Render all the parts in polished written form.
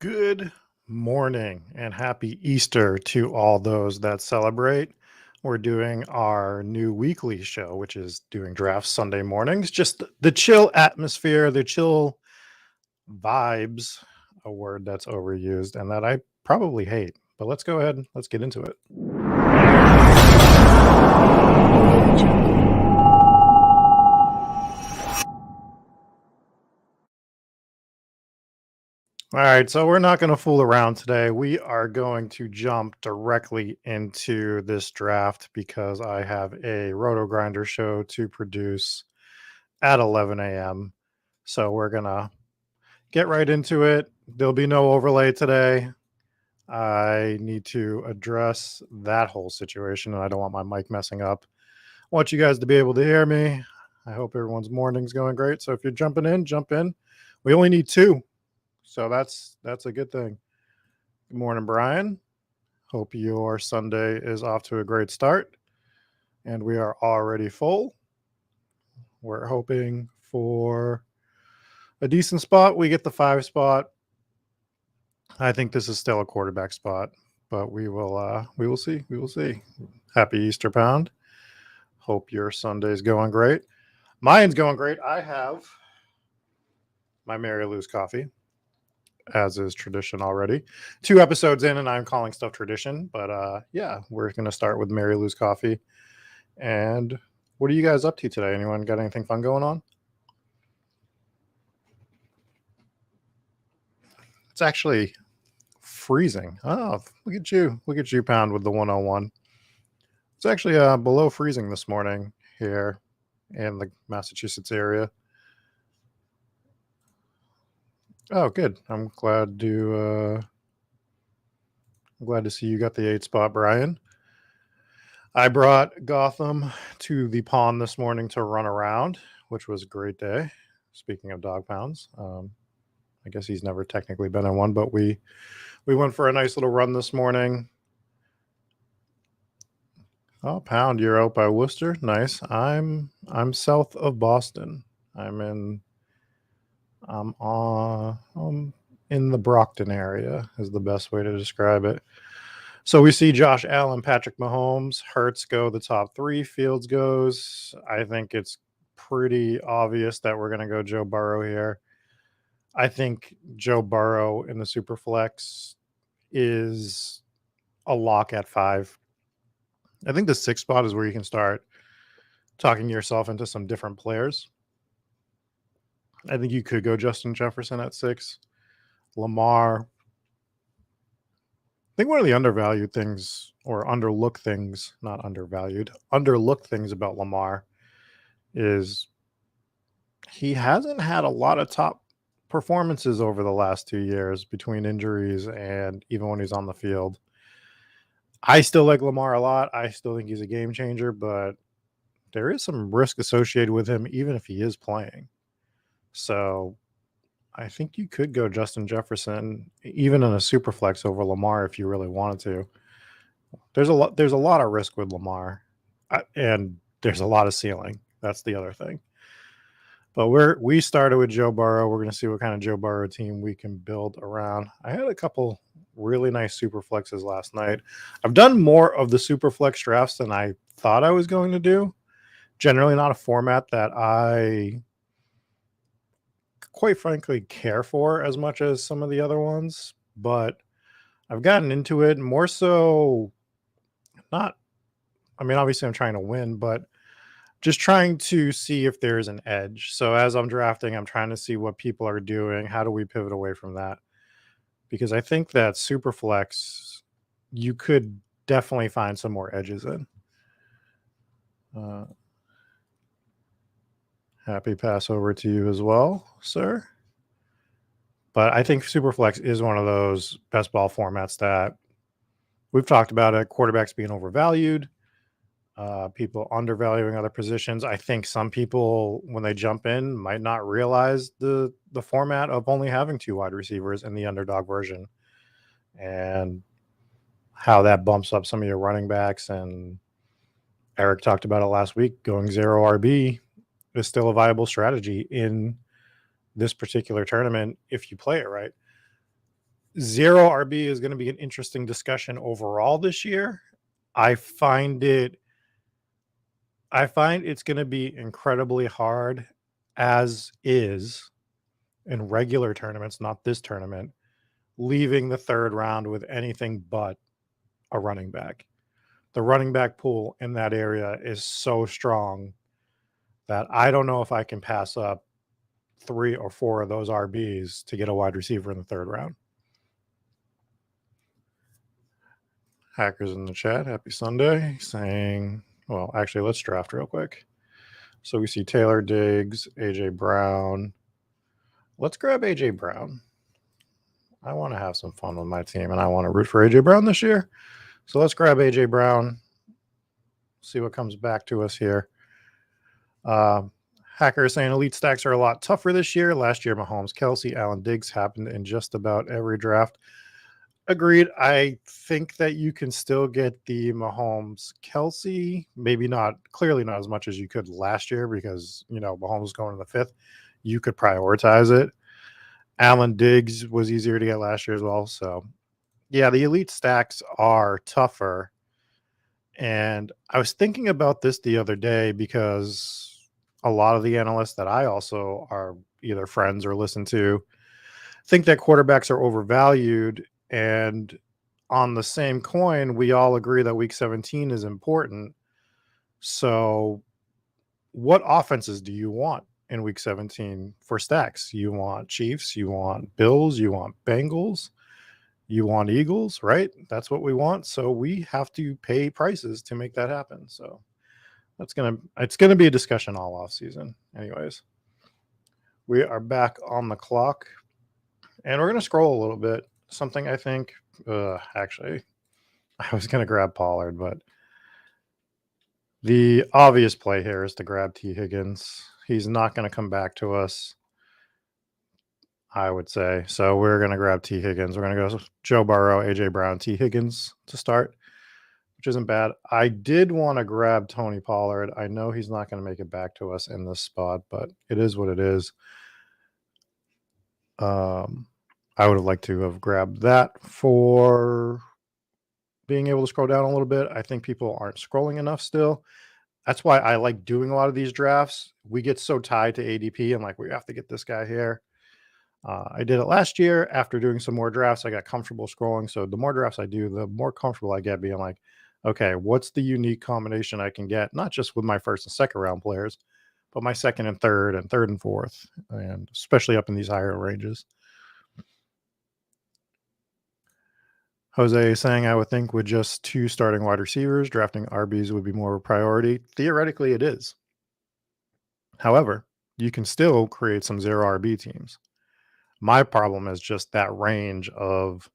Good morning and happy Easter to all those that celebrate. We're doing our new weekly show, which is doing drafts Sunday mornings. Just the chill atmosphere, the chill vibes, a word that's overused and that I probably hate. But let's go ahead and let's get into it. All right, so we're not going to fool around today. We are going to jump directly into this draft because I have a Roto Grinder show to produce at 11 a.m. So we're going to get right into it. There'll be no overlay today. I need to address that whole situation, and I don't want my mic messing up. I want you guys to be able to hear me. I hope everyone's morning's going great. So if you're jumping in, jump in. We only need two. So that's a good thing. Good morning, Brian. Hope your Sunday is off to a great start. And we are already full. We're hoping for a decent spot. We get the 5 spot. I think this is still a quarterback spot, but we will see. We will see. Happy Easter pound. Hope your Sunday's going great. Mine's going great. I have my Mary Lou's coffee, as is tradition already. 2 episodes in, and I'm calling stuff tradition. But yeah, we're going to start with Mary Lou's coffee. And what are you guys up to today? Anyone got anything fun going on? It's actually freezing. Oh, look at you. Look at you, Pound, with the 101. It's actually below freezing this morning here in the Massachusetts area. Oh, good. I'm glad to see you got the 8 spot, Brian. I brought Gotham to the pond this morning to run around, which was a great day. Speaking of dog pounds, I guess he's never technically been in one, but we went for a nice little run this morning. Oh, Pound, you're out by Worcester. Nice. I'm south of Boston. I'm in the Brockton area is the best way to describe it. So we see Josh Allen, Patrick Mahomes, Hurts go the top 3, Fields goes. I think it's pretty obvious that we're going to go Joe Burrow here. I think Joe Burrow in the Superflex is a lock at 5. I think the 6th spot is where you can start talking yourself into some different players. I think you could go Justin Jefferson at 6. Lamar. I think one of the undervalued things or underlooked things, not undervalued, underlooked things about Lamar is he hasn't had a lot of top performances over the last 2 years between injuries and even when he's on the field. I still like Lamar a lot. I still think he's a game changer, but there is some risk associated with him even if he is playing. So I think you could go Justin Jefferson even in a super flex over Lamar if you really wanted to. There's a lot of risk with Lamar, and there's a lot of ceiling. That's the other thing. But we started with Joe Burrow. We're going to see what kind of Joe Burrow team we can build around. I had a couple really nice super flexes last night. I've done more of the super flex drafts than I thought I was going to do. Generally not a format that I quite frankly care for as much as some of the other ones, but I've gotten into it more so not, I mean, obviously I'm trying to win, but just trying to see if there's an edge. So as I'm drafting, I'm trying to see what people are doing. How do we pivot away from that? Because I think that Superflex, you could definitely find some more edges in. Happy Passover to you as well, sir. But I think Superflex is one of those best ball formats that we've talked about it. Quarterbacks being overvalued, people undervaluing other positions. I think some people, when they jump in, might not realize the format of only having 2 wide receivers in the underdog version and how that bumps up some of your running backs. And Eric talked about it last week. Going 0 RB is still a viable strategy in this particular tournament if you play it right. Zero RB is going to be an interesting discussion overall this year. I find it I find it's going to be incredibly hard as is in regular tournaments, not this tournament, leaving the third round with anything but a running back. The running back pool in that area is so strong that I don't know if I can pass up 3 or 4 of those RBs to get a wide receiver in the third round. Hackers in the chat, happy Sunday, saying, well, actually, let's draft real quick. So we see Taylor Diggs, AJ Brown. Let's grab AJ Brown. I want to have some fun with my team, and I want to root for AJ Brown this year. So let's grab AJ Brown, see what comes back to us here. Hacker is saying elite stacks are a lot tougher this year. Last year, Mahomes, Kelsey, Allen Diggs happened in just about every draft. Agreed. I think that you can still get the Mahomes Kelsey, maybe not, clearly not as much as you could last year because, Mahomes was going in the fifth. You could prioritize it. Allen Diggs was easier to get last year as well. So, yeah, the elite stacks are tougher. And I was thinking about this the other day because a lot of the analysts that I also are either friends or listen to think that quarterbacks are overvalued. And on the same coin, we all agree that week 17 is important. So, what offenses do you want in week 17 for stacks? You want Chiefs, you want Bills, you want Bengals, you want Eagles, right? That's what we want. So, we have to pay prices to make that happen. So, it's gonna be a discussion all off season. Anyways, we are back on the clock. And we're going to scroll a little bit. Something I think, actually, I was going to grab Pollard, but the obvious play here is to grab T. Higgins. He's not going to come back to us, I would say. So we're going to grab T. Higgins. We're going to go Joe Burrow, AJ Brown, T. Higgins to start, which isn't bad. I did want to grab Tony Pollard. I know he's not going to make it back to us in this spot, but it is what it is. I would have liked to have grabbed that for being able to scroll down a little bit. I think people aren't scrolling enough still. That's why I like doing a lot of these drafts. We get so tied to ADP and like, we have to get this guy here. I did it last year. After doing some more drafts, I got comfortable scrolling. So the more drafts I do, the more comfortable I get being like, okay, what's the unique combination I can get? Not just with my first and second round players, but my second and third and fourth, and especially up in these higher ranges. Jose is saying, I would think with just 2 starting wide receivers, drafting RBs would be more of a priority. Theoretically, it is. However, you can still create some 0 RB teams. My problem is just that range of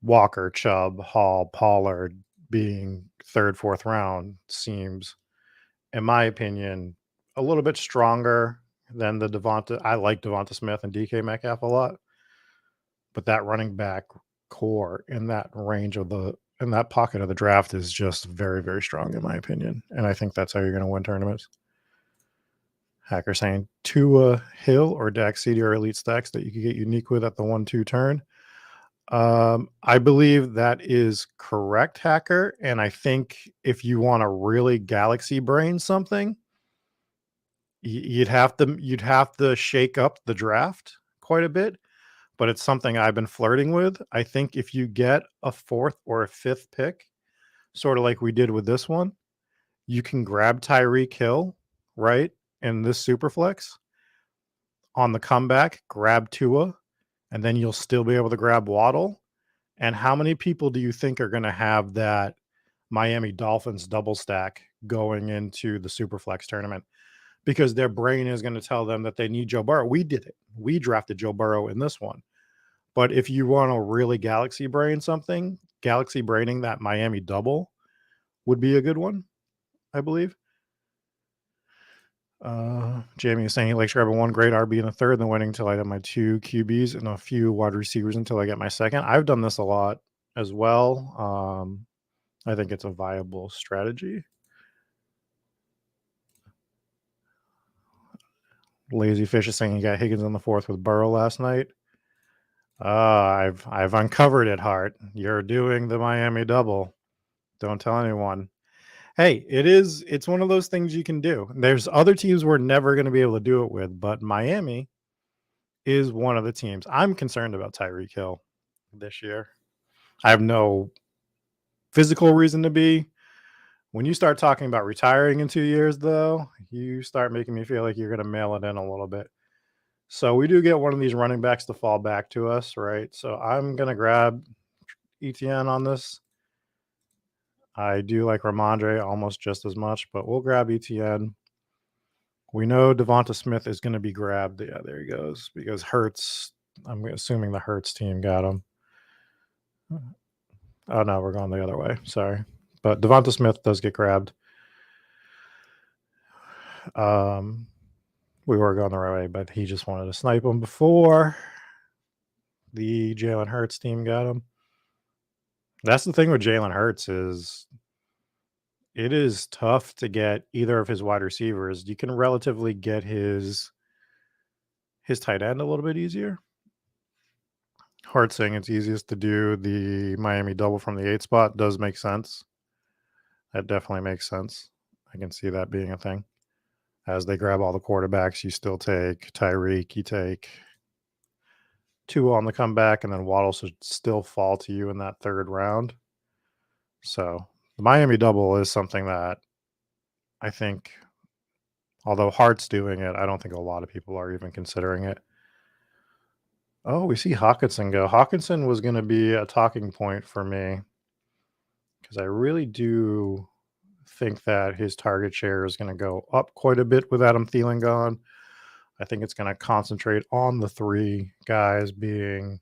Walker, Chubb, Hall, Pollard being third, fourth round seems, in my opinion, a little bit stronger than the Devonta. I like Devonta Smith and DK Metcalf a lot, but that running back core in that range of in that pocket of the draft is just very, very strong in my opinion. And I think that's how you're going to win tournaments. Hacker saying Tua, Hill, or Dax CD are elite stacks that you could get unique with at the 1-2 turn. I believe that is correct, Hacker. And I think if you want to really galaxy brain something, you'd have to shake up the draft quite a bit. But it's something I've been flirting with. I think if you get a 4th or a 5th pick, sort of like we did with this one, you can grab Tyreek Hill, right? In this Superflex. On the comeback, grab Tua, and then you'll still be able to grab Waddle. And how many people do you think are going to have that Miami Dolphins double stack going into the Superflex tournament? Because their brain is going to tell them that they need Joe Burrow. We did it. We drafted Joe Burrow in this one. But if you want to really galaxy brain something, galaxy braining that Miami double would be a good one, I believe. Jamie is saying he likes grabbing 1 great RB in the third, then waiting until I have my 2 QBs and a few wide receivers until I get my second. I've done this a lot as well. I think it's a viable strategy. Lazy Fish is saying he got Higgins in the 4th with Burrow last night. I've uncovered it, Hart. You're doing the Miami double. Don't tell anyone. Hey, it's one of those things you can do. There's other teams we're never going to be able to do it with, but Miami is one of the teams. I'm concerned about Tyreek Hill this year. I have no physical reason to be. When you start talking about retiring in 2 years, though, you start making me feel like you're going to mail it in a little bit. So we do get one of these running backs to fall back to us, right? So I'm going to grab ETN on this. I do like Ramondre almost just as much, but we'll grab ETN. We know Devonta Smith is going to be grabbed. Yeah, there he goes. Because Hurts, I'm assuming the Hurts team got him. Oh, no, we're going the other way. Sorry. But Devonta Smith does get grabbed. We were going the right way, but he just wanted to snipe him before the Jalen Hurts team got him. That's the thing with Jalen Hurts is it is tough to get either of his wide receivers. You can relatively get his tight end a little bit easier. Hart saying it's easiest to do the Miami double from the 8 spot does make sense. That definitely makes sense. I can see that being a thing. As they grab all the quarterbacks, you still take Tyreek, you take Tua on the comeback, and then Waddle should still fall to you in that third round. So the Miami double is something that I think, although Hart's doing it, I don't think a lot of people are even considering it. Oh, we see Hawkinson go. Hawkinson was going to be a talking point for me because I really do think that his target share is going to go up quite a bit with Adam Thielen gone. I think it's going to concentrate on the 3 guys being.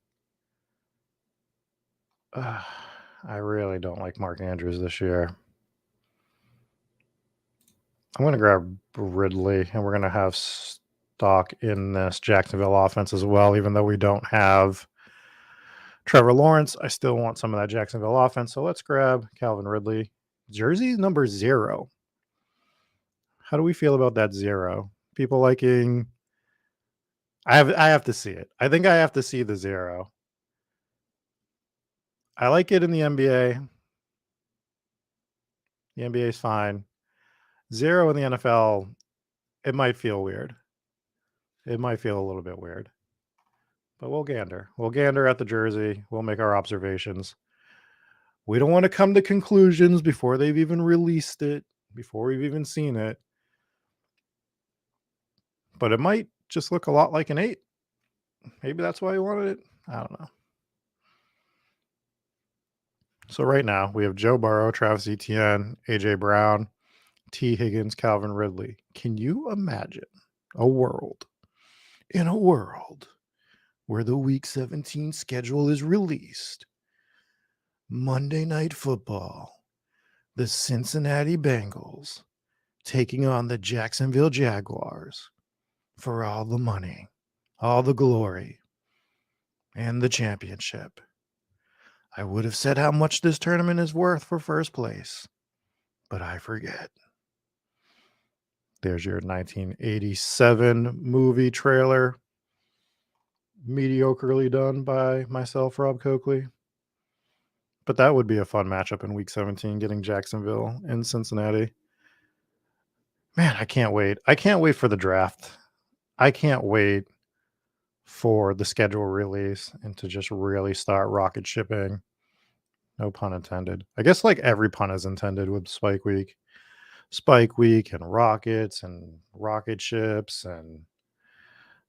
I really don't like Mark Andrews this year. I'm going to grab Ridley, and we're going to have stock in this Jacksonville offense as well, even though we don't have Trevor Lawrence. I still want some of that Jacksonville offense, so let's grab Calvin Ridley. Jersey number 0. How do we feel about that 0? People liking. I have to see it. I think I have to see the 0. I like it in the NBA. The NBA is fine. 0 in the NFL, it might feel weird. It might feel a little bit weird. But we'll gander. We'll gander at the jersey. We'll make our observations. We don't want to come to conclusions before they've even released it, before we've even seen it. But it might just look a lot like an 8. Maybe that's why he wanted it. I don't know. So right now we have Joe Burrow, Travis Etienne, AJ Brown, T. Higgins, Calvin Ridley. Can you imagine a world where the Week 17 schedule is released? Monday Night Football, the Cincinnati Bengals taking on the Jacksonville Jaguars for all the money, all the glory, and the championship. I would have said how much this tournament is worth for first place, but I forget. There's your 1987 movie trailer, mediocrely done by myself, Rob Coakley. But that would be a fun matchup in Week 17, getting Jacksonville and Cincinnati. Man, I can't wait. I can't wait for the draft. I can't wait for the schedule release and to just really start rocket shipping. No pun intended. I guess like every pun is intended with Spike Week. Spike Week and rockets and rocket ships, and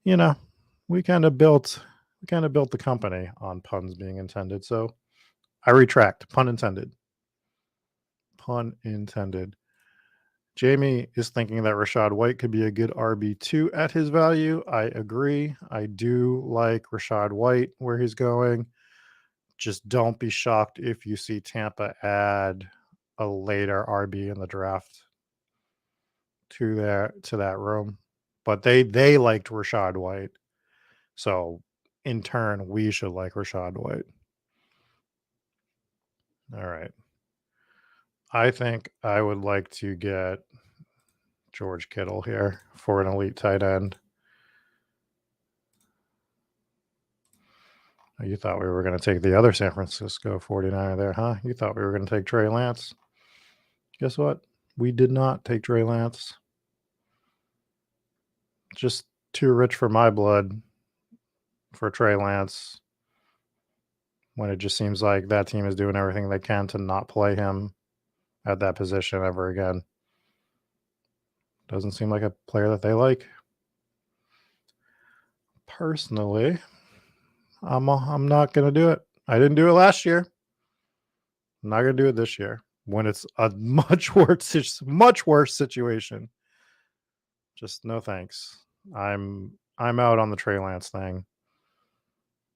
we kind of built the company on puns being intended. So I retract. Pun intended. Pun intended. Jamie is thinking that Rachaad White could be a good RB2 at his value. I agree. I do like Rachaad White where he's going. Just don't be shocked if you see Tampa add a later RB in the draft to that room. But they liked Rachaad White. So in turn, we should like Rachaad White. All right. I think I would like to get George Kittle here for an elite tight end. Oh, you thought we were going to take the other San Francisco 49er there, huh? You thought we were going to take Trey Lance. Guess what? We did not take Trey Lance. Just too rich for my blood for Trey Lance when it just seems like that team is doing everything they can to not play him at that position ever again. Doesn't seem like a player that they like. Personally, I'm not going to do it. I didn't do it last year. I'm not going to do it this year when it's a much worse situation. Just no thanks. I'm out on the Trey Lance thing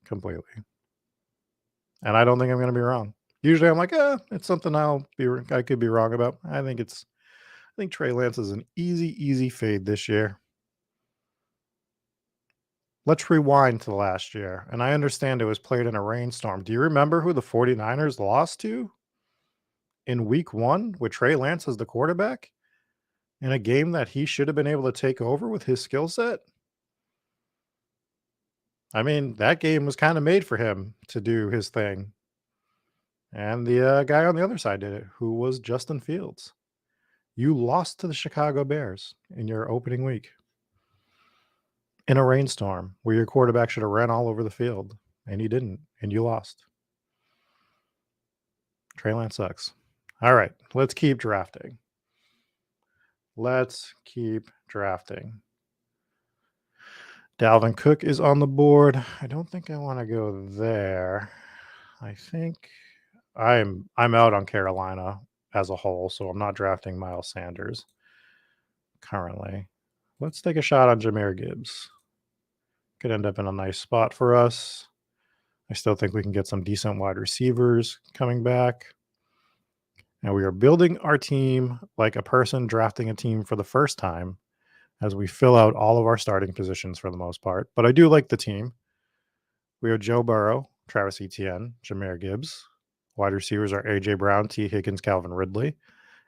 completely. And I don't think I'm going to be wrong. Usually I'm like, it's something I could be wrong about. I think Trey Lance is an easy fade this year. Let's rewind to last year. And I understand it was played in a rainstorm. Do you remember who the 49ers lost to in week 1 with Trey Lance as the quarterback in a game that he should have been able to take over with his skill set? I mean, that game was kind of made for him to do his thing. And the guy on the other side did it, who was Justin Fields. You lost to the Chicago Bears in your opening week in a rainstorm where your quarterback should have ran all over the field, and he didn't, and you lost. Trey Lance sucks. All right, let's keep drafting. Dalvin Cook is on the board. I don't think I want to go there. I think I'm out on Carolina as a whole, so I'm not drafting Miles Sanders currently. Let's take a shot on Jahmyr Gibbs. Could end up in a nice spot for us. I still think we can get some decent wide receivers coming back. And we are building our team like a person drafting a team for the first time as we fill out all of our starting positions for the most part. But I do like the team. We have Joe Burrow, Travis Etienne, Jahmyr Gibbs. Wide receivers are A.J. Brown, T. Higgins, Calvin Ridley.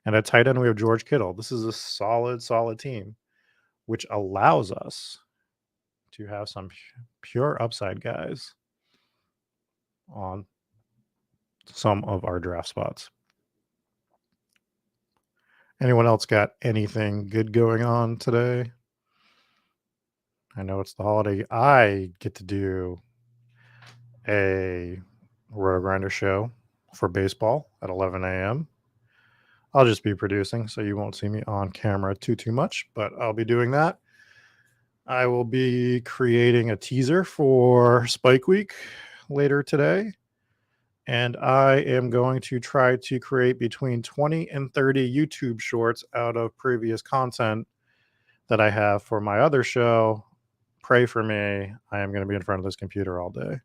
And at tight end, we have George Kittle. This is a solid team, which allows us to have some pure upside guys on some of our draft spots. Anyone else got anything good going on today? I know it's the holiday. I get to do a Roto Grinder show for baseball at 11 a.m. I'll just be producing, so you won't see me on camera too much, but I'll be doing that. I will be creating a teaser for Spike Week later today. And I am going to try to create between 20 and 30 YouTube shorts out of previous content that I have for my other show. Pray for me. I am going to be in front of this computer all day.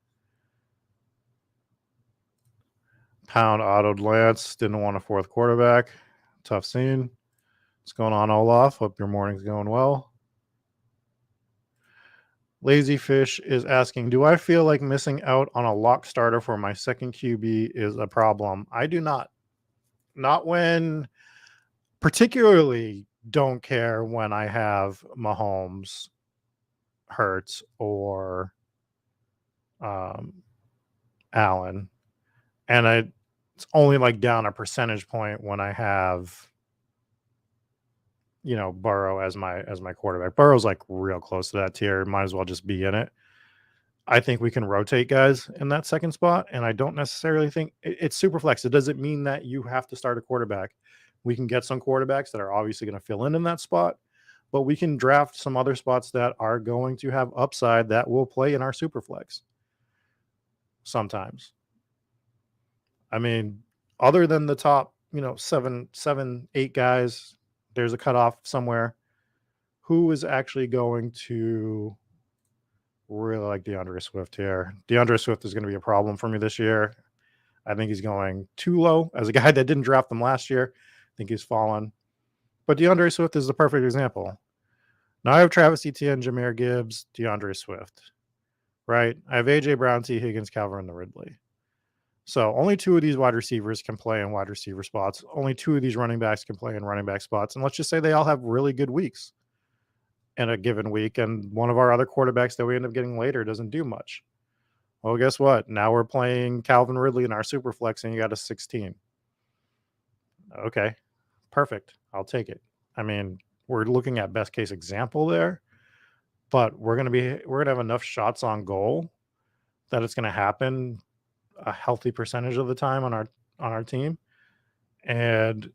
Pound autoed Lance. Didn't want a fourth quarterback. Tough scene. What's going on, Olaf? Hope your morning's going well. Lazy Fish is asking, do I feel like missing out on a lock starter for my second QB is a problem? I do not. Not when, particularly don't care when I have Mahomes, Hurts, or Allen. And it's only like down a percentage point when I have, Burrow as my quarterback. Burrow's like real close to that tier. Might as well just be in it. I think we can rotate guys in that second spot, and I don't necessarily think it's Superflex. It doesn't mean that you have to start a quarterback. We can get some quarterbacks that are obviously going to fill in that spot, but we can draft some other spots that are going to have upside that will play in our Superflex sometimes. I mean, other than the top, 7, 8 guys, there's a cutoff somewhere. Who is actually going to really like DeAndre Swift here? DeAndre Swift is going to be a problem for me this year. I think he's going too low. As a guy that didn't draft him last year, I think he's fallen. But DeAndre Swift is the perfect example. Now I have Travis Etienne, Jahmyr Gibbs, DeAndre Swift, right? I have A.J. Brown, T. Higgins, Calvin Ridley. So only 2 of these wide receivers can play in wide receiver spots. Only 2 of these running backs can play in running back spots. And let's just say they all have really good weeks in a given week. And one of our other quarterbacks that we end up getting later doesn't do much. Well, guess what? Now we're playing Calvin Ridley in our Superflex, and you got a 16. Okay, perfect. I'll take it. I mean, we're looking at best case example there, but we're gonna have enough shots on goal that it's gonna happen a healthy percentage of the time on our team. And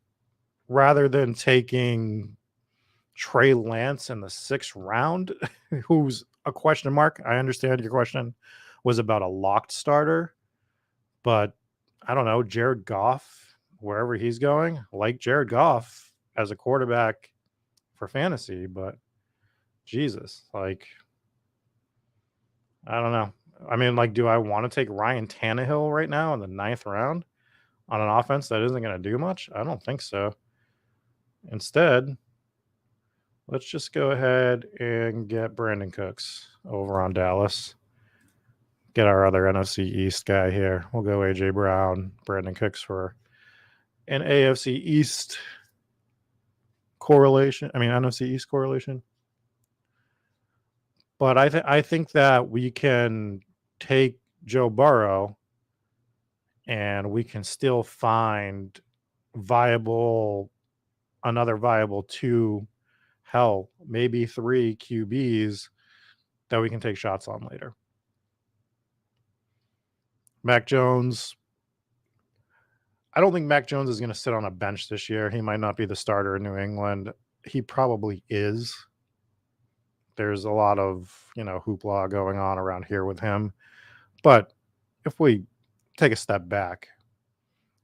rather than taking Trey Lance in the 6th round, who's a question mark. I understand your question was about a locked starter, but I don't know, Jared Goff, wherever he's going, I like Jared Goff as a quarterback for fantasy, but Jesus, like, I don't know. I mean, like, do I want to take Ryan Tannehill right now in the 9th round on an offense that isn't going to do much? I don't think so. Instead, let's just go ahead and get Brandon Cooks over on Dallas. Get our other NFC East guy here. We'll go AJ Brown, Brandon Cooks for an AFC East correlation. I mean NFC East correlation. But I think that we can take Joe Burrow and we can still find another viable 2, hell, maybe 3 QBs that we can take shots on later. Mac Jones. I don't think Mac Jones is going to sit on a bench this year. He might not be the starter in New England. He probably is. There's a lot of, hoopla going on around here with him. But if we take a step back,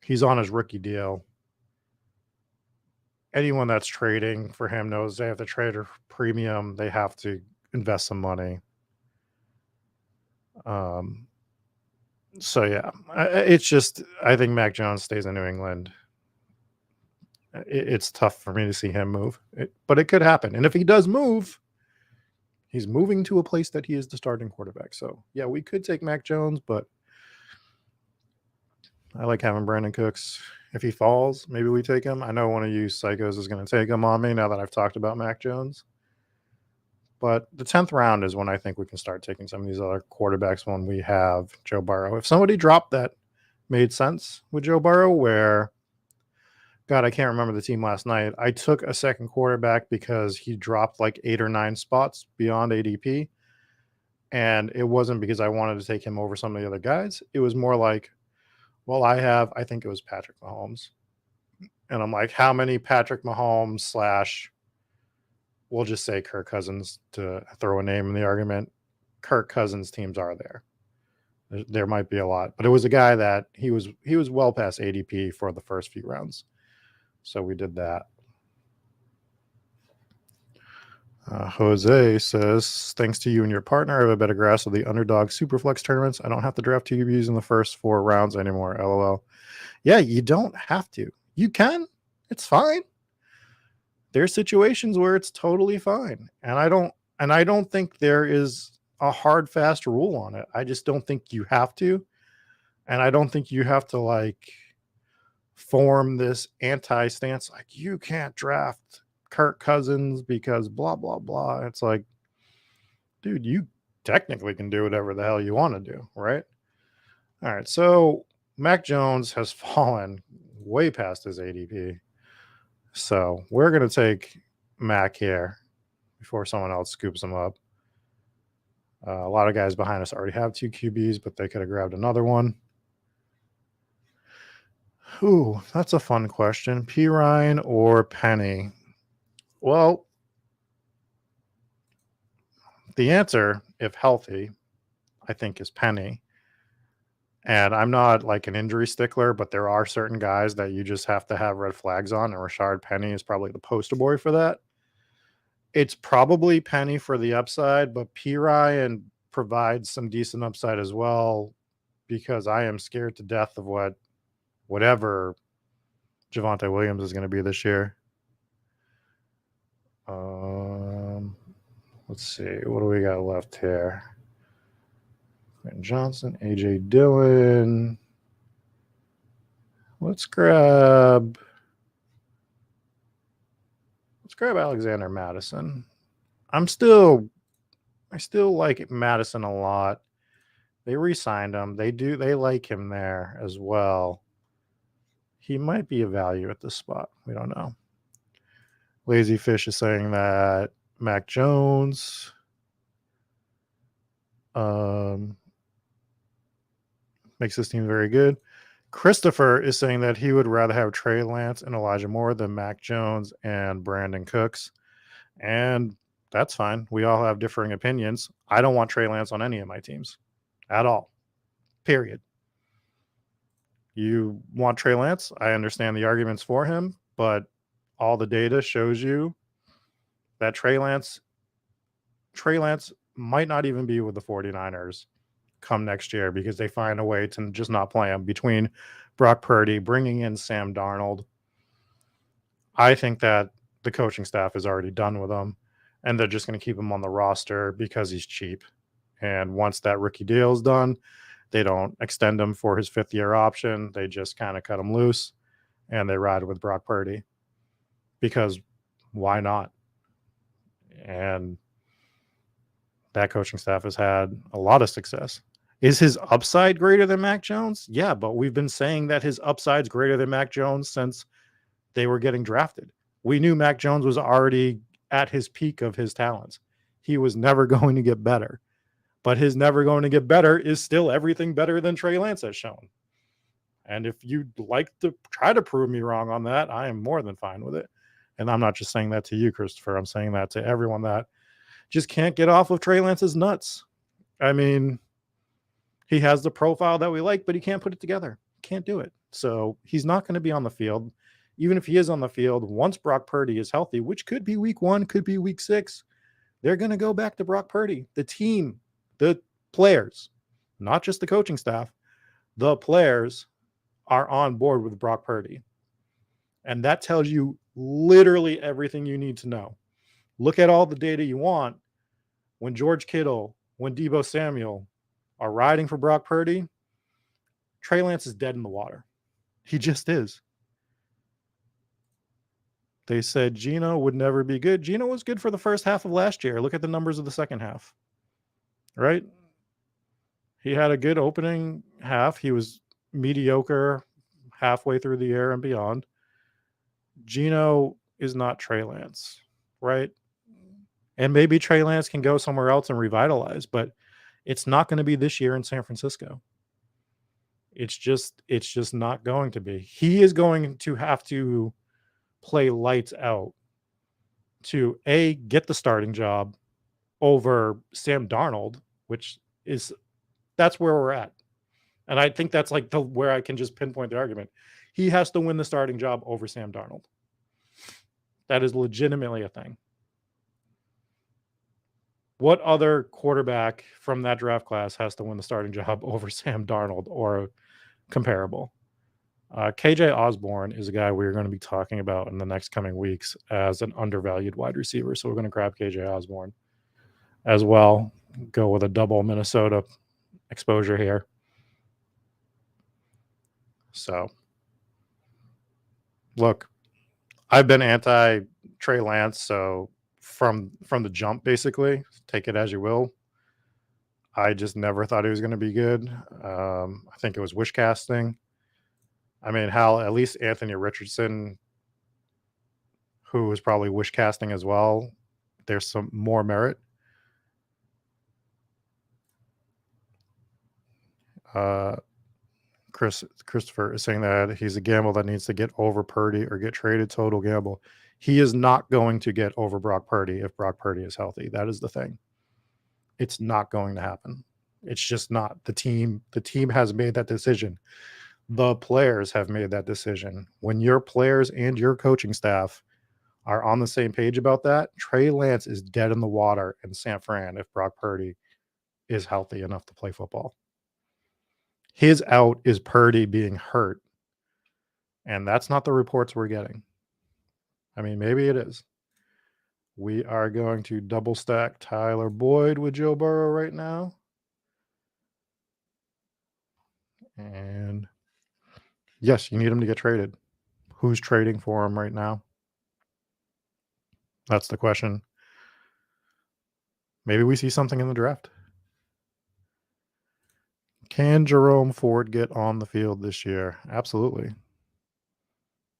he's on his rookie deal. Anyone that's trading for him knows they have to trade a premium. They have to invest some money. So yeah, it's just, I think Mac Jones stays in New England. It's tough for me to see him move, but it could happen. And if he does move, he's moving to a place that he is the starting quarterback. So yeah, we could take Mac Jones, but I like having Brandon Cooks. If he falls, maybe we take him. I know one of you psychos is going to take him on me now that I've talked about Mac Jones. But the 10th round is when I think we can start taking some of these other quarterbacks when we have Joe Burrow. If somebody dropped that made sense with Joe Burrow, where, God, I can't remember the team last night. I took a second quarterback because he dropped like 8 or 9 spots beyond ADP. And it wasn't because I wanted to take him over some of the other guys. It was more like, well, I think it was Patrick Mahomes. And I'm like, how many Patrick Mahomes / we'll just say Kirk Cousins to throw a name in the argument. Kirk Cousins teams are there. There might be a lot, but it was a guy that he was well past ADP for the first few rounds. So we did that. Jose says, thanks to you and your partner, I have a better grasp of the underdog Superflex tournaments. I don't have to draft 2 QBs in the first 4 rounds anymore. LOL. Yeah, you don't have to. You can. It's fine. There's situations where it's totally fine. And I don't think there is a hard, fast rule on it. I just don't think you have to. And I don't think you have to like form this anti-stance like you can't draft Kirk Cousins because blah, blah, blah. It's like, dude, you technically can do whatever the hell you want to do, right? All right, so Mac Jones has fallen way past his ADP. So we're going to take Mac here before someone else scoops him up. A lot of guys behind us already have 2 QBs, but they could have grabbed another one. Ooh, that's a fun question. P. Ryan or Penny? Well, the answer, if healthy, I think is Penny. And I'm not like an injury stickler, but there are certain guys that you just have to have red flags on, and Rashard Penny is probably the poster boy for that. It's probably Penny for the upside, but P. Ryan provides some decent upside as well because I am scared to death of whatever Javonte Williams is going to be this year. Let's see. What do we got left here? Quentin Johnson, AJ Dillon. Let's grab Alexander Madison. I still like Madison a lot. They re-signed him. They like him there as well. He might be a value at this spot. We don't know. Lazy Fish is saying that Mac Jones makes this team very good. Christopher is saying that he would rather have Trey Lance and Elijah Moore than Mac Jones and Brandon Cooks. And that's fine. We all have differing opinions. I don't want Trey Lance on any of my teams at all. Period. You want Trey Lance? I understand the arguments for him, but all the data shows you that Trey Lance might not even be with the 49ers come next year because they find a way to just not play him. Between Brock Purdy, bringing in Sam Darnold, I think that the coaching staff is already done with him, and they're just going to keep him on the roster because he's cheap. And once that rookie deal is done, they don't extend him for his fifth-year option. They just kind of cut him loose, and they ride with Brock Purdy because why not? And that coaching staff has had a lot of success. Is his upside greater than Mac Jones? Yeah, but we've been saying that his upside's greater than Mac Jones since they were getting drafted. We knew Mac Jones was already at his peak of his talents. He was never going to get better. But his never going to get better is still everything better than Trey Lance has shown. And if you'd like to try to prove me wrong on that, I am more than fine with it. And I'm not just saying that to you, Christopher. I'm saying that to everyone that just can't get off of Trey Lance's nuts. I mean, he has the profile that we like, but he can't put it together. Can't do it. So he's not going to be on the field. Even if he is on the field, once Brock Purdy is healthy, which could be week 1, could be week 6, they're going to go back to Brock Purdy. The team, the players, not just the coaching staff, the players are on board with Brock Purdy. And that tells you literally everything you need to know. Look at all the data you want. When George Kittle, when Deebo Samuel are riding for Brock Purdy, Trey Lance is dead in the water. He just is. They said Geno would never be good. Geno was good for the first half of last year. Look at the numbers of the second half. Right? He had a good opening half. He was mediocre halfway through the year and beyond. Geno is not Trey Lance, right? And maybe Trey Lance can go somewhere else and revitalize, but it's not going to be this year in San Francisco. It's just not going to be. He is going to have to play lights out to get the starting job over Sam Darnold, which is that's where we're at. And I think that's like where I can just pinpoint the argument. He has to win the starting job over Sam Darnold. That is legitimately a thing. What other quarterback from that draft class has to win the starting job over Sam Darnold or comparable? KJ Osborne is a guy we're going to be talking about in the next coming weeks as an undervalued wide receiver. So we're going to grab KJ Osborne as well. Go with a double Minnesota exposure here. So, look, I've been anti Trey Lance, so from the jump, basically, take it as you will. I just never thought he was going to be good. I think it was wish casting. I mean, at least Anthony Richardson, who was probably wish casting as well, there's some more merit. Christopher is saying that he's a gamble that needs to get over Purdy or get traded. Total gamble. He is not going to get over Brock Purdy if Brock Purdy is healthy. That is the thing. It's not going to happen. It's just not. The team has made that decision. The players have made that decision. When your players and your coaching staff are on the same page about that, Trey Lance is dead in the water in San Fran if Brock Purdy is healthy enough to play football. His out is Purdy being hurt. And that's not the reports we're getting. I mean, maybe it is. We are going to double stack Tyler Boyd with Joe Burrow right now. And yes, you need him to get traded. Who's trading for him right now? That's the question. Maybe we see something in the draft. Can Jerome Ford get on the field this year? Absolutely.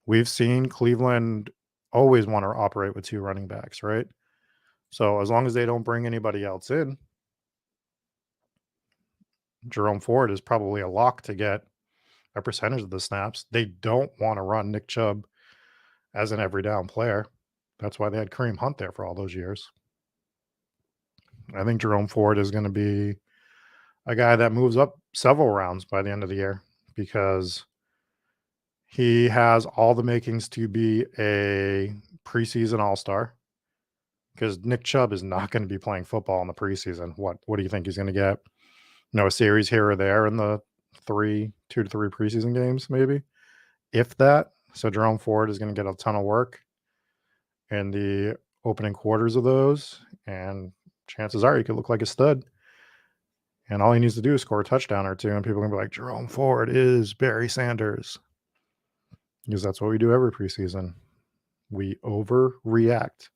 We've seen Cleveland always want to operate with 2 running backs, right? So as long as they don't bring anybody else in, Jerome Ford is probably a lock to get a percentage of the snaps. They don't want to run Nick Chubb as an every down player. That's why they had Kareem Hunt there for all those years. I think Jerome Ford is going to be a guy that moves up several rounds by the end of the year because he has all the makings to be a preseason all-star. Because Nick Chubb is not going to be playing football in the preseason. What do you think he's going to get? A series here or there in the 2 to 3 preseason games, maybe, if that. So Jerome Ford is going to get a ton of work in the opening quarters of those, and chances are he could look like a stud. And all he needs to do is score a touchdown or two, and people are going to be like, Jerome Ford is Barry Sanders. Because that's what we do every preseason. We overreact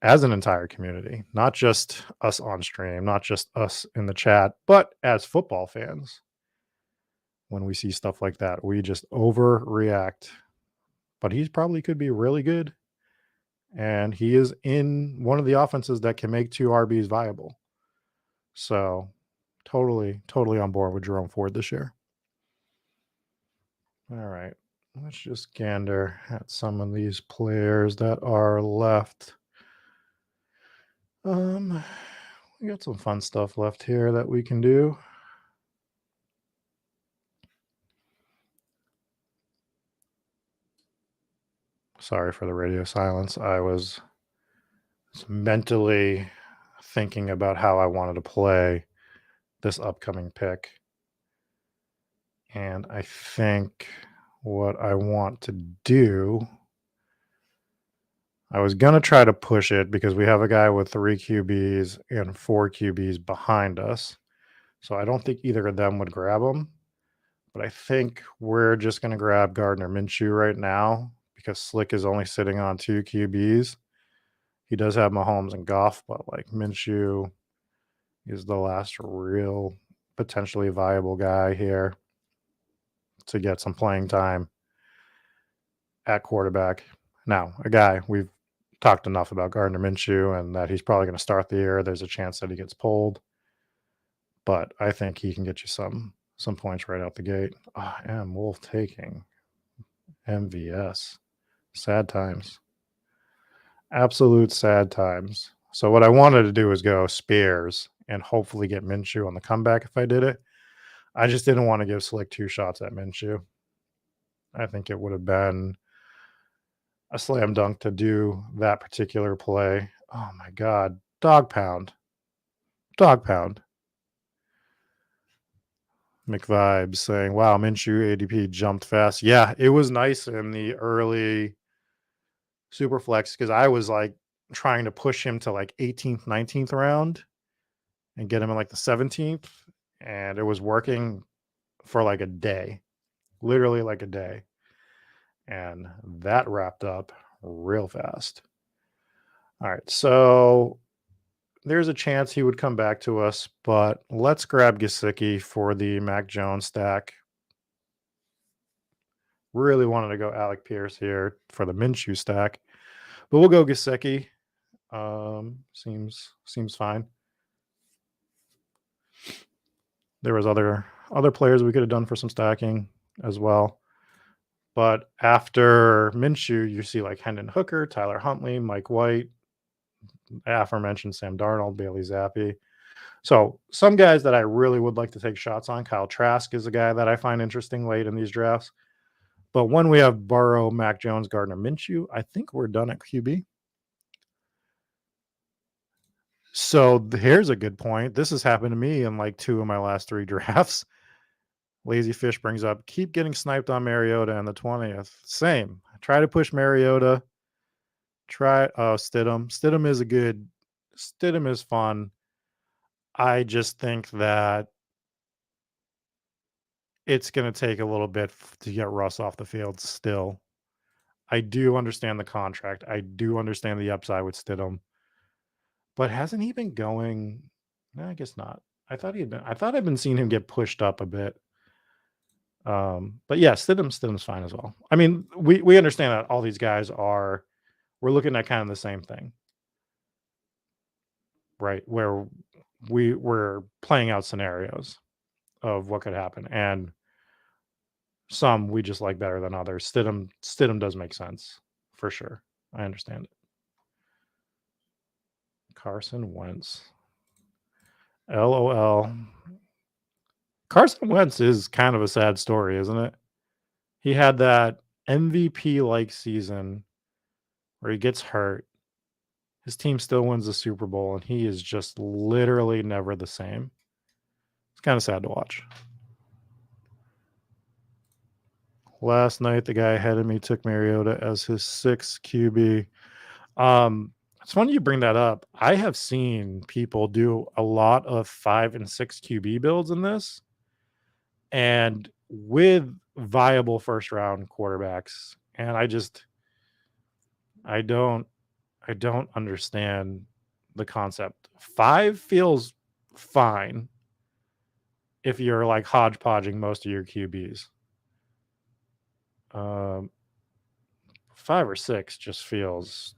as an entire community, not just us on stream, not just us in the chat, but as football fans. When we see stuff like that, we just overreact. But he probably could be really good. And he is in one of the offenses that can make 2 RBs viable. So totally, totally on board with Jerome Ford this year. All right. Let's just gander at some of these players that are left. We got some fun stuff left here that we can do. Sorry for the radio silence. I was mentally thinking about how I wanted to play this upcoming pick. And I think what I want to do, I was going to try to push it because we have a guy with 3 QBs and 4 QBs behind us. So I don't think either of them would grab him. But I think we're just going to grab Gardner Minshew right now because Slick is only sitting on 2 QBs. He does have Mahomes and Goff, but like Minshew is the last real potentially viable guy here to get some playing time at quarterback. Now, a guy we've talked enough about Gardner Minshew and that he's probably going to start the year. There's a chance that he gets pulled, but I think he can get you some points right out the gate. M Wolf taking MVS. Sad times. Absolute sad times. So what I wanted to do was go Spears and hopefully get Minshew on the comeback if I did it. I just didn't want to give Slick 2 shots at Minshew. I think it would have been a slam dunk to do that particular play. Oh my God. Dog pound. Dog pound. McVibes saying, wow, Minshew ADP jumped fast. Yeah, it was nice in the early Superflex because I was like trying to push him to like 18th, 19th round and get him in like the 17th. And it was working for like a day, literally like a day. And that wrapped up real fast. All right. So there's a chance he would come back to us, but let's grab Gesicki for the Mac Jones stack. Really wanted to go Alec Pierce here for the Minshew stack, but we'll go Gesicki. Seems fine. There was other players we could have done for some stacking as well. But after Minshew, you see like Hendon Hooker, Tyler Huntley, Mike White, aforementioned Sam Darnold, Bailey Zappi. So some guys that I really would like to take shots on. Kyle Trask is a guy that I find interesting late in these drafts. But when we have Burrow, Mac Jones, Gardner Minshew, I think we're done at QB. So here's a good point. This has happened to me in like 2 of my last 3 drafts. Lazy Fish brings up, keep getting sniped on Mariota in the 20th. Same. Try to push Mariota. Stidham. Stidham is fun. I just think that it's going to take a little bit to get Russ off the field still. I do understand the contract. I do understand the upside with Stidham. But hasn't he been going? No, I guess not. I thought I'd been seeing him get pushed up a bit. But yeah, Stidham's fine as well. I mean, we understand that all these guys are we're looking at kind of the same thing, right? Where we're playing out scenarios of what could happen, and some we just like better than others. Stidham does make sense for sure. I understand it. Carson Wentz. LOL. Carson Wentz is kind of a sad story, isn't it? He had that MVP like season where he gets hurt. His team still wins the Super Bowl, and he is just literally never the same. It's kind of sad to watch. Last night, the guy ahead of me took Mariota as his 6th QB. It's funny you bring that up. I have seen people do a lot of 5 and 6 QB builds in this, and with viable first round quarterbacks. And I don't understand the concept. 5 feels fine if you're like hodgepodging most of your QBs. 5 or 6 just feels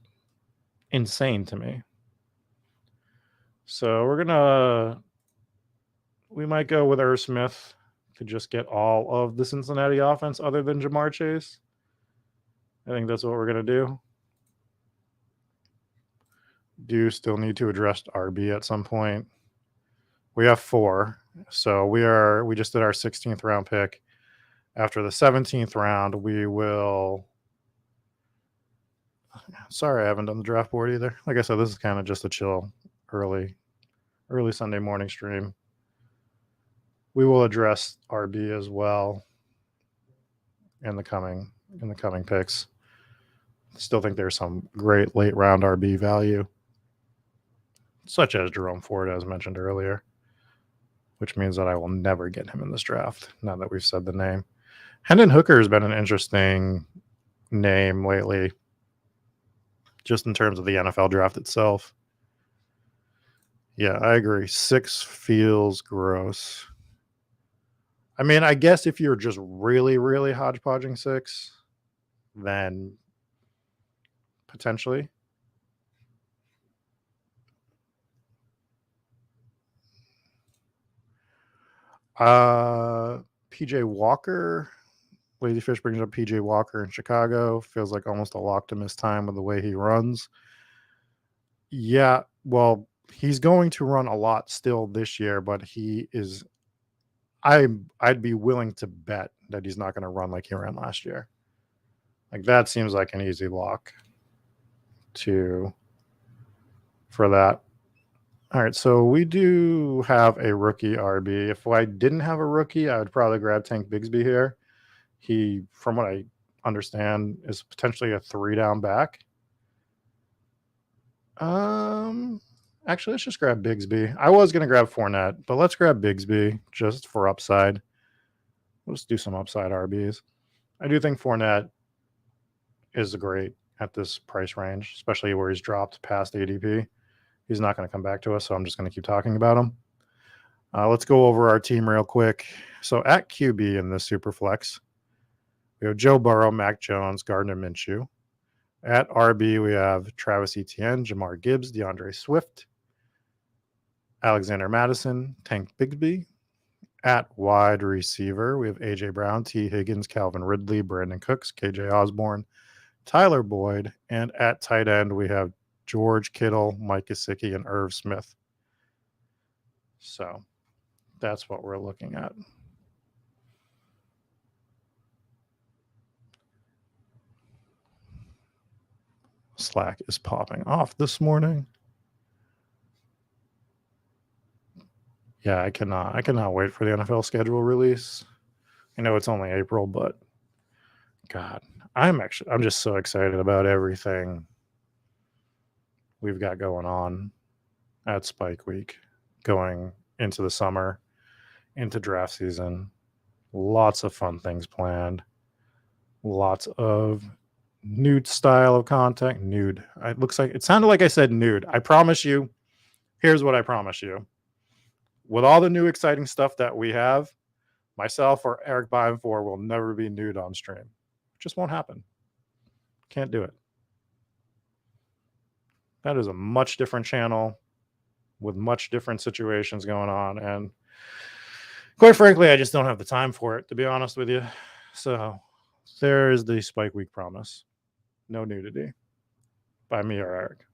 insane to me. So we might go with Irv Smith to just get all of the Cincinnati offense other than Jamar Chase. I think that's what we're gonna do. Do still need to address RB at some point. We have 4, so we just did our 16th round pick. After the 17th round, we will. Sorry, I haven't done the draft board either. Like I said, this is kind of just a chill early Sunday morning stream. We will address RB as well in the coming picks. Still think there's some great late round RB value, such as Jerome Ford, as mentioned earlier, which means that I will never get him in this draft now that we've said the name. Hendon Hooker has been an interesting name lately, just in terms of the NFL draft itself. Yeah, I agree. 6 feels gross. I mean, I guess if you're just really, really hodgepodging 6, then potentially. PJ Walker. Ladyfish brings up PJ Walker in Chicago. Feels like almost a lock to miss time with the way he runs. Yeah, well, he's going to run a lot still this year, but he is. I'd be willing to bet that he's not going to run like he ran last year. Like that seems like an easy lock for that. All right, so we do have a rookie RB. If I didn't have a rookie, I would probably grab Tank Bigsby here. He, from what I understand, is potentially a 3-down back. Actually, let's just grab Bigsby. I was going to grab Fournette, but let's grab Bigsby just for upside. Let's do some upside RBs. I do think Fournette is great at this price range, especially where he's dropped past ADP. He's not going to come back to us, so I'm just going to keep talking about him. Let's go over our team real quick. So at QB in this Superflex, we have Joe Burrow, Mac Jones, Gardner Minshew. At RB, we have Travis Etienne, Jamar Gibbs, DeAndre Swift, Alexander Madison, Tank Bigsby. At wide receiver, we have AJ Brown, T. Higgins, Calvin Ridley, Brandon Cooks, KJ Osborne, Tyler Boyd. And at tight end, we have George Kittle, Mike Gesicki, and Irv Smith. So that's what we're looking at. Slack is popping off this morning. Yeah, I cannot wait for the NFL schedule release. I know it's only April, but God, I'm just so excited about everything we've got going on at Spike Week, going into the summer, into draft season. Lots of fun things planned. Lots of nude style of content. Nude. It sounded like I said nude. I promise you. Here's what I promise you. with all the new exciting stuff that we have, myself or Eric Bienfor will never be nude on stream. It just won't happen. Can't do it. That is a much different channel with much different situations going on. And quite frankly, I just don't have the time for it, to be honest with you. So there is the Spike Week promise. No nudity by me or Eric.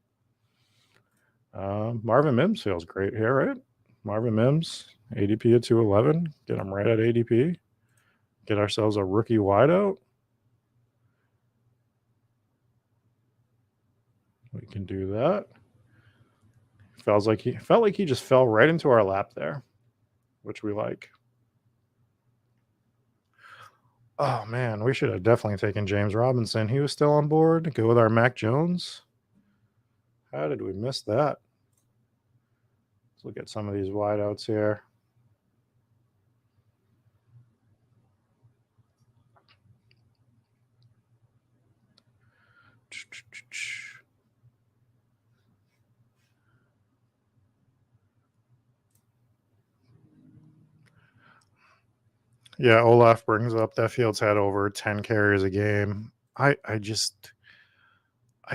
Marvin Mims feels great here, right? Marvin Mims, ADP at 211. Get him right at ADP. Get ourselves a rookie wideout. We can do that. Felt like he just fell right into our lap there, which we like. Oh man, we should have definitely taken James Robinson. He was still on board. Go with our Mac Jones. How did we miss that? Let's look at some of these wideouts here. Yeah, Olaf brings up that Fields had over 10 carries a game. I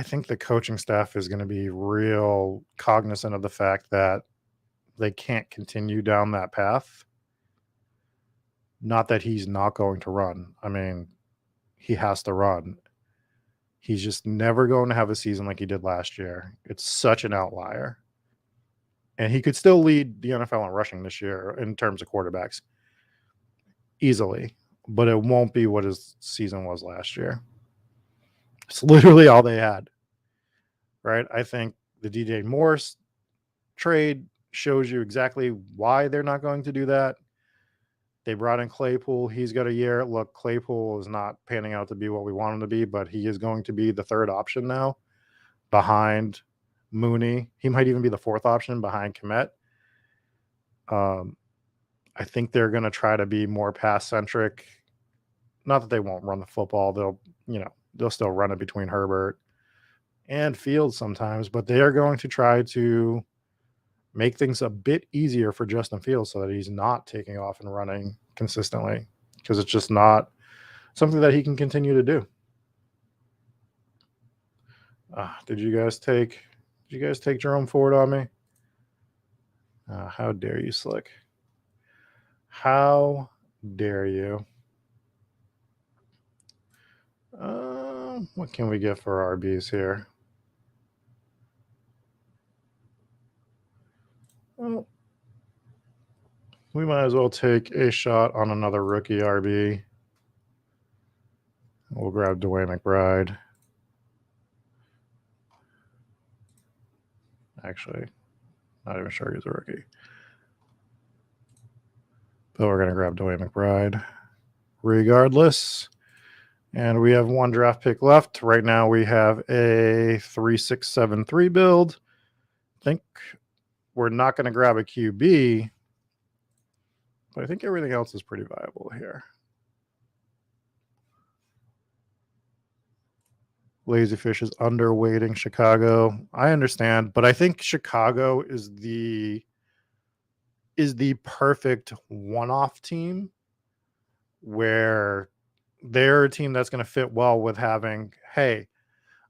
think the coaching staff is going to be real cognizant of the fact that they can't continue down that path. Not that he's not going to run. I mean, he has to run. He's just never going to have a season like he did last year. It's such an outlier. And he could still lead the NFL in rushing this year in terms of quarterbacks easily, but it won't be what his season was last year. It's literally all they had, right? I think the DJ Morse trade shows you exactly why they're not going to do that. They brought in Claypool. He's got a year. Look, Claypool is not panning out to be what we want him to be, but he is going to be the third option now behind Mooney. He might even be the fourth option behind Kmet. I think they're going to try to be more pass centric. Not that they won't run the football. They'll still run it between Herbert and Fields sometimes, but they are going to try to make things a bit easier for Justin Fields so that he's not taking off and running consistently, because it's just not something that he can continue to do. Did you guys take Jerome Ford on me? How dare you, Slick? How dare you? What can we get for RBs here? Well, we might as well take a shot on another rookie RB. We'll grab DeWayne McBride. Actually, not even sure he's a rookie. But we're going to grab DeWayne McBride regardless. And we have one draft pick left. Right now we have a 3-6-7-3 build. I think we're not going to grab a QB, but I think everything else is pretty viable here. Lazyfish is underweighting Chicago. I understand, but I think Chicago is the perfect one-off team where they're a team that's going to fit well with having, hey,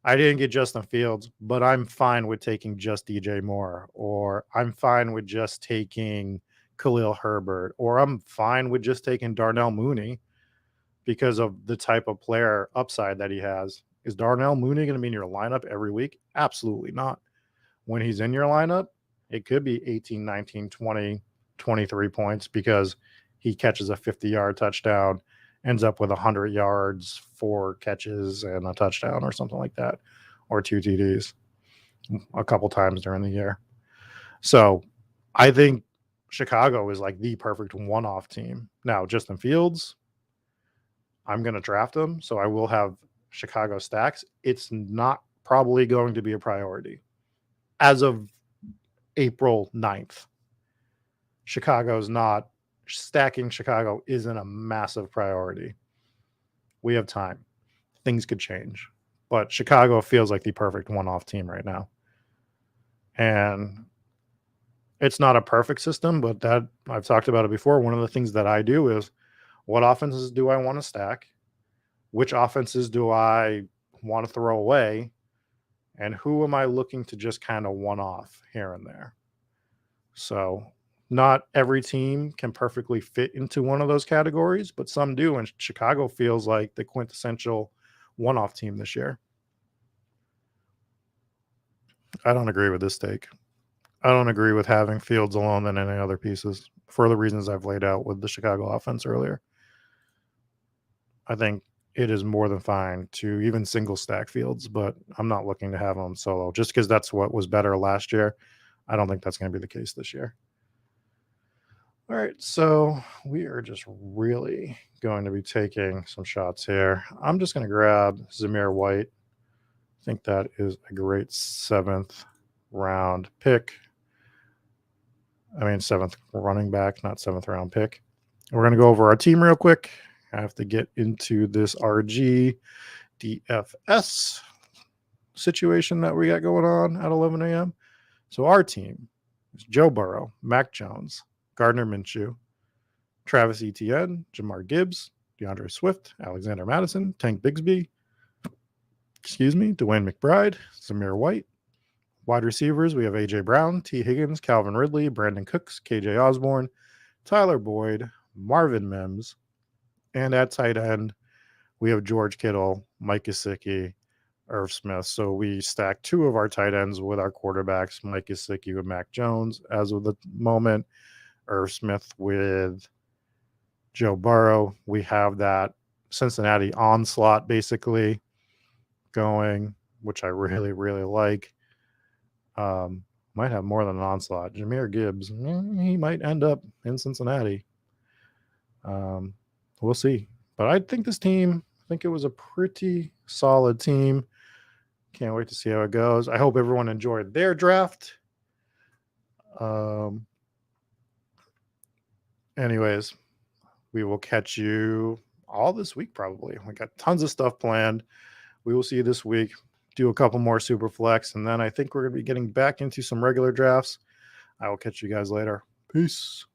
I didn't get Justin Fields, but I'm fine with taking just DJ Moore, or I'm fine with just taking Khalil Herbert, or I'm fine with just taking Darnell Mooney because of the type of player upside that he has. Is Darnell Mooney going to be in your lineup every week? Absolutely not. When he's in your lineup, it could be 18, 19, 20, 23 points because he catches a 50-yard touchdown, ends up with 100 yards, 4 catches, and a touchdown or something like that, or 2 TDs a couple times during the year. So I think Chicago is like the perfect one-off team. Now, Justin Fields, I'm going to draft him, so I will have Chicago stacks. It's not probably going to be a priority. As of April 9th, Chicago's not. Stacking Chicago isn't a massive priority. We have time. Things could change. But Chicago feels like the perfect one-off team right now. And It's not a perfect system, but that I've talked about it before. One of the things that I do is what offenses do I want to stack? Which offenses do I want to throw away? And who am I looking to just kind of one off here and there? So, not every team can perfectly fit into one of those categories, but some do. And Chicago feels like the quintessential one off team this year. I don't agree with this take. I don't agree with having Fields alone than any other pieces for the reasons I've laid out with the Chicago offense earlier. I think it is more than fine to even single stack Fields, but I'm not looking to have him solo just because that's what was better last year. I don't think that's going to be the case this year. All right, so we are just really going to be taking some shots here. I'm just going to grab Zamir White. I think that is a great 7th round pick. I mean, 7th running back, not 7th round pick. We're going to go over our team real quick. I have to get into this RG DFS situation that we got going on at 11 a.m. So our team is Joe Burrow, Mac Jones, Gardner Minshew, Travis Etienne, Jamar Gibbs, DeAndre Swift, Alexander Madison, Tank Bigsby, Dwayne McBride, Zamir White. Wide receivers, we have A.J. Brown, T. Higgins, Calvin Ridley, Brandon Cooks, K.J. Osborne, Tyler Boyd, Marvin Mims. And at tight end, we have George Kittle, Mike Gesicki, Irv Smith. So we stacked 2 of our tight ends with our quarterbacks, Mike Gesicki with Mac Jones as of the moment, Irv Smith with Joe Burrow. We have that Cincinnati onslaught basically going, which I really, really like. Might have more than an onslaught. Jahmyr Gibbs, he might end up in Cincinnati. We'll see. But I think this team, I think it was a pretty solid team. Can't wait to see how it goes. I hope everyone enjoyed their draft. Anyways, we will catch you all this week probably. We got tons of stuff planned. We will see you this week. Do a couple more Superflex, and then I think we're going to be getting back into some regular drafts. I will catch you guys later. Peace.